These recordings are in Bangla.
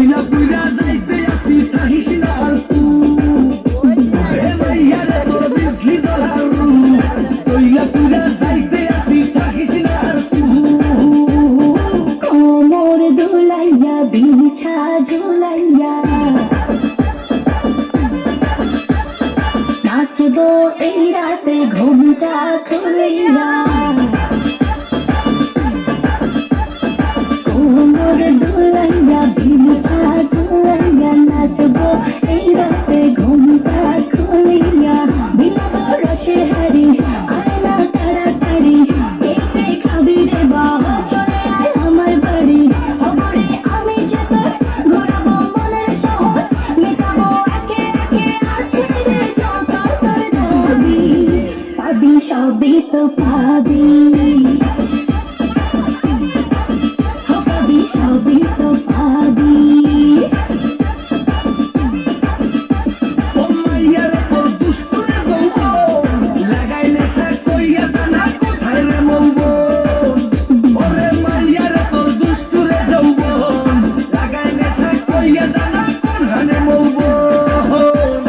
সইলা পুইরা যাইতে আসি তাহিস না আর সু হে মাইয়া রে তোর বিজলি জ্বলারু সইলা পুইরা যাইতে আসি তাহিস না আর সু কোমর দোলাইয়া বিছা ঝুলাইয়া নাচবো এই রাতে ঘুমটা খুলিয়া কোমর দোলাইয়া বিছা ঝুলাইয়া নাচবো এই রাতে ঘুমটা খুলিয়া বিলাপ রসে হারি আয়না তাড়াতাড়ি এতে খাবি রে বাবা চলে আয় আমার বাড়ি খবরে আমি যে তোর ঘোরাবো মনের শহর মেটাবো একে একে আছে রে যত তোর দাবি পাবি সবই তো পাবি পাবি সবই তো পাবি ও মাইয়া রে তোর দুষ্টুরে যৌবন লাগাই নেশা কইয়া জানা কোথায় রে মৌবন ওরে মাইয়া রে তোর দুষ্টুরে যৌবন লাগাই নেশা কইয়া জানা কোথায় রে মৌবন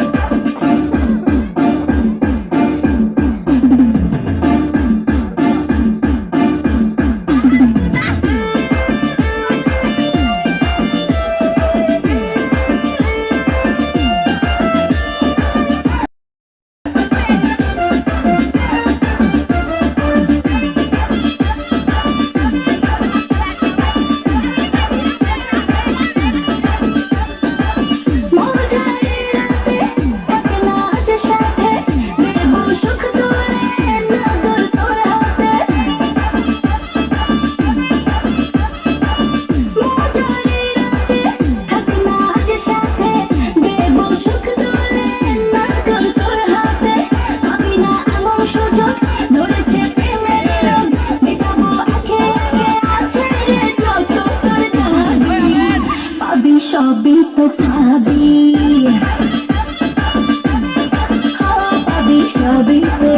মজারে রাতে একলা আজ সাথে দেব সুখ তোরে নগর তোর হাতে মজারে রাতে একলা আজ সাথে দেব সুখ তোরে নগর তোর হাতে আমি না এমন সুযোগ ধরেছে প্রেমের রোগ মেটাবো একে একে আছে রে যত তোর দাবি পাবি সবই তো পাবি পাবি সবই তো